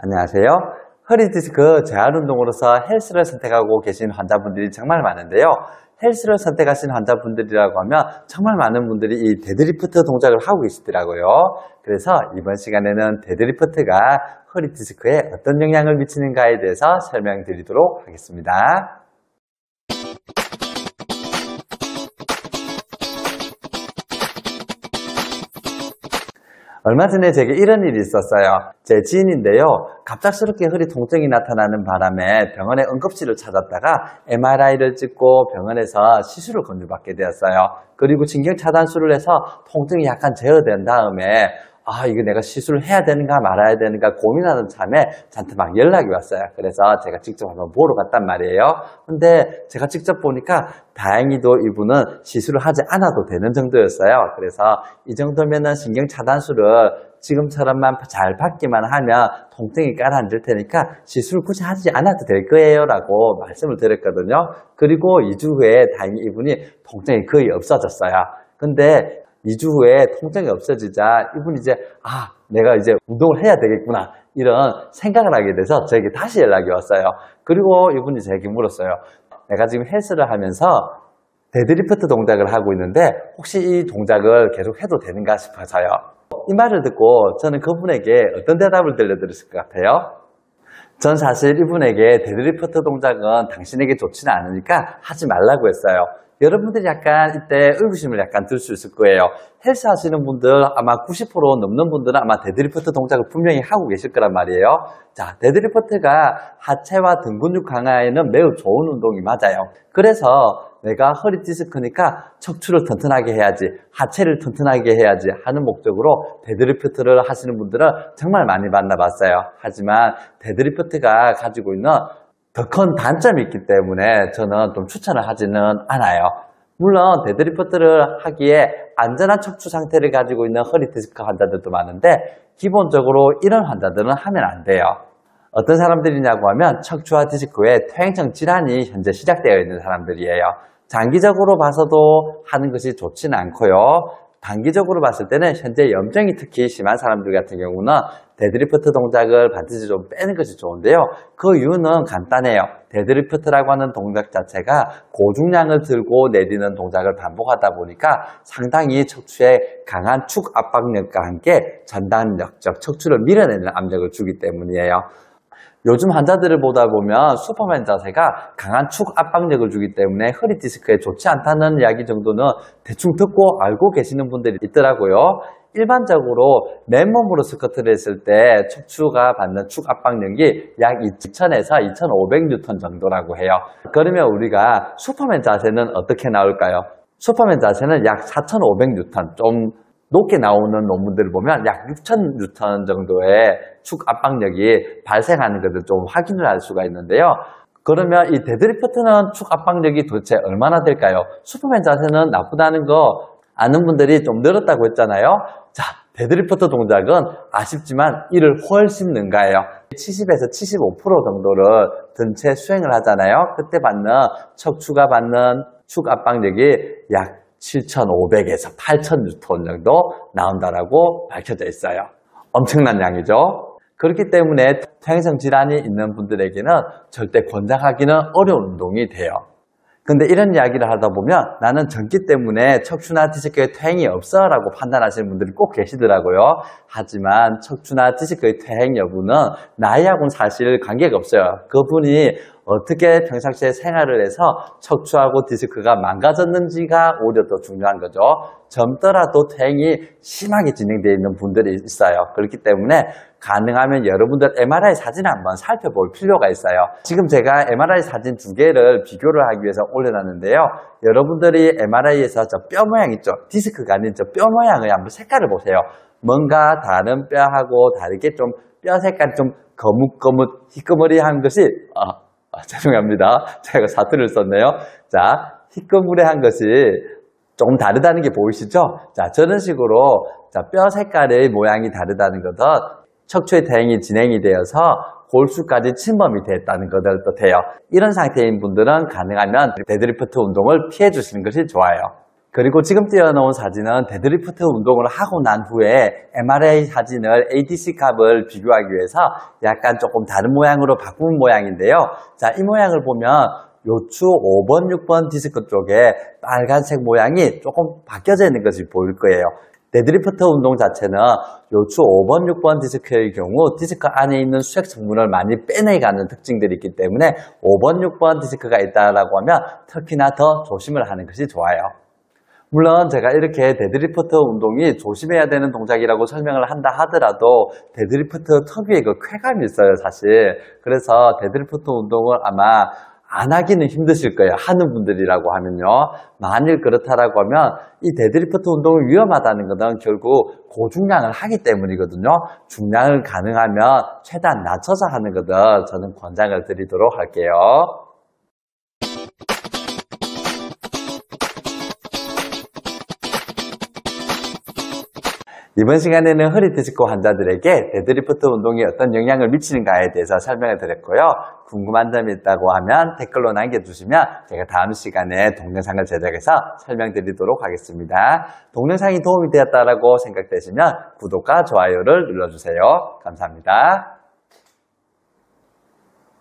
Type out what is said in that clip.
안녕하세요. 허리 디스크 재활 운동으로서 헬스를 선택하고 계신 환자분들이 정말 많은데요. 헬스를 선택하신 환자분들이라고 하면 정말 많은 분들이 이 데드리프트 동작을 하고 계시더라고요. 그래서 이번 시간에는 데드리프트가 허리 디스크에 어떤 영향을 미치는가에 대해서 설명드리도록 하겠습니다. 얼마 전에 제게 이런 일이 있었어요. 제 지인인데요. 갑작스럽게 허리 통증이 나타나는 바람에 병원에 응급실을 찾았다가 MRI를 찍고 병원에서 시술을 권유받게 되었어요. 그리고 신경차단술을 해서 통증이 약간 제어된 다음에 이거 내가 시술을 해야 되는가 말아야 되는가 고민하는 참에 저한테 막 연락이 왔어요. 그래서 제가 직접 한번 보러 갔단 말이에요. 근데 제가 직접 보니까 다행히도 이분은 시술을 하지 않아도 되는 정도였어요. 그래서 이 정도면은 신경차단술을 지금처럼만 잘 받기만 하면 통증이 가라앉을 테니까 시술을 굳이 하지 않아도 될 거예요 라고 말씀을 드렸거든요. 그리고 2주 후에 다행히 이분이 통증이 거의 없어졌어요. 근데 2주 후에 통증이 없어지자 이분이 이제 내가 이제 운동을 해야 되겠구나 이런 생각을 하게 돼서 저에게 다시 연락이 왔어요. 그리고 이분이 저에게 물었어요. 내가 지금 헬스를 하면서 데드리프트 동작을 하고 있는데 혹시 이 동작을 계속 해도 되는가 싶어서요. 이 말을 듣고 저는 그분에게 어떤 대답을 들려드렸을 것 같아요? 전 사실 이분에게 데드리프트 동작은 당신에게 좋지는 않으니까 하지 말라고 했어요. 여러분들이 약간 이때 의구심을 약간 들 수 있을 거예요. 헬스 하시는 분들 아마 90% 넘는 분들은 아마 데드리프트 동작을 분명히 하고 계실 거란 말이에요. 자, 데드리프트가 하체와 등 근육 강화에는 매우 좋은 운동이 맞아요. 그래서 내가 허리 디스크니까 척추를 튼튼하게 해야지, 하체를 튼튼하게 해야지 하는 목적으로 데드리프트를 하시는 분들은 정말 많이 만나봤어요. 하지만 데드리프트가 가지고 있는 더 큰 단점이 있기 때문에 저는 좀 추천을 하지는 않아요. 물론 데드리프트를 하기에 안전한 척추 상태를 가지고 있는 허리 디스크 환자들도 많은데 기본적으로 이런 환자들은 하면 안 돼요. 어떤 사람들이냐고 하면 척추와 디스크에 퇴행성 질환이 현재 시작되어 있는 사람들이에요. 장기적으로 봐서도 하는 것이 좋지는 않고요. 단기적으로 봤을 때는 현재 염증이 특히 심한 사람들 같은 경우는 데드리프트 동작을 반드시 좀 빼는 것이 좋은데요. 그 이유는 간단해요. 데드리프트라고 하는 동작 자체가 고중량을 들고 내리는 동작을 반복하다 보니까 상당히 척추에 강한 축 압박력과 함께 전단력적 척추를 밀어내는 압력을 주기 때문이에요. 요즘 환자들을 보다 보면 슈퍼맨 자세가 강한 축 압박력을 주기 때문에 허리 디스크에 좋지 않다는 이야기 정도는 대충 듣고 알고 계시는 분들이 있더라고요. 일반적으로 맨몸으로 스쿼트를 했을 때 척추가 받는 축 압박력이 약 2000에서 2500N 정도라고 해요. 그러면 우리가 슈퍼맨 자세는 어떻게 나올까요? 슈퍼맨 자세는 약 4500N, 좀 높게 나오는 논문들을 보면 약 6000N 정도의 축 압박력이 발생하는 것을 좀 확인을 할 수가 있는데요. 그러면 이 데드리프트는 축 압박력이 도대체 얼마나 될까요? 슈퍼맨 자세는 나쁘다는 거 아는 분들이 좀 늘었다고 했잖아요. 자, 데드리프트 동작은 아쉽지만 이를 훨씬 능가해요. 70에서 75% 정도를 든 채 수행을 하잖아요. 그때 받는 척추가 받는 축 압박력이 약 7,500에서 8,000N 정도 나온다라고 밝혀져 있어요. 엄청난 양이죠. 그렇기 때문에 퇴행성 질환이 있는 분들에게는 절대 권장하기는 어려운 운동이 돼요. 근데 이런 이야기를 하다 보면 나는 전기 때문에 척추나 디스크에 퇴행이 없어 라고 판단하시는 분들이 꼭 계시더라고요. 하지만 척추나 디스크의 퇴행 여부는 나이하고는 사실 관계가 없어요. 그분이 어떻게 평상시에 생활을 해서 척추하고 디스크가 망가졌는지가 오히려 더 중요한 거죠. 젊더라도 퇴행이 심하게 진행되어 있는 분들이 있어요. 그렇기 때문에 가능하면 여러분들 MRI 사진을 한번 살펴볼 필요가 있어요. 지금 제가 MRI 사진 2개를 비교를 하기 위해서 올려놨는데요. 여러분들이 MRI에서 저 뼈 모양 있죠? 디스크가 아닌 저 뼈 모양을 한번 색깔을 보세요. 뭔가 다른 뼈하고 다르게 좀 뼈 색깔이 좀 거뭇거뭇 희끄머리한 것이 죄송합니다. 제가 사투리를 썼네요. 자, 희끄무레한 것이 조금 다르다는 게 보이시죠? 자, 저런 식으로 뼈 색깔의 모양이 다르다는 것은 척추의 퇴행이 진행이 되어서 골수까지 침범이 됐다는 것들도 돼요. 이런 상태인 분들은 가능하면 데드리프트 운동을 피해 주시는 것이 좋아요. 그리고 지금 띄워놓은 사진은 데드리프트 운동을 하고 난 후에 MRI 사진을 ADC 값을 비교하기 위해서 약간 조금 다른 모양으로 바꾼 모양인데요. 자, 이 모양을 보면 요추 5번, 6번 디스크 쪽에 빨간색 모양이 조금 바뀌어져 있는 것이 보일 거예요. 데드리프트 운동 자체는 요추 5번, 6번 디스크의 경우 디스크 안에 있는 수액 성분을 많이 빼내가는 특징들이 있기 때문에 5번, 6번 디스크가 있다라고 하면 특히나 더 조심을 하는 것이 좋아요. 물론 제가 이렇게 데드리프트 운동이 조심해야 되는 동작이라고 설명을 한다 하더라도 데드리프트 특유의 그 쾌감이 있어요, 사실. 그래서 데드리프트 운동을 아마 안 하기는 힘드실 거예요. 하는 분들이라고 하면요. 만일 그렇다라고 하면 이 데드리프트 운동이 위험하다는 것은 결국 고중량을 하기 때문이거든요. 중량을 가능하면 최대한 낮춰서 하는 것을 저는 권장을 드리도록 할게요. 이번 시간에는 허리 디스크 환자들에게 데드리프트 운동이 어떤 영향을 미치는가에 대해서 설명을 드렸고요. 궁금한 점이 있다고 하면 댓글로 남겨주시면 제가 다음 시간에 동영상을 제작해서 설명드리도록 하겠습니다. 동영상이 도움이 되었다고 생각되시면 구독과 좋아요를 눌러주세요. 감사합니다.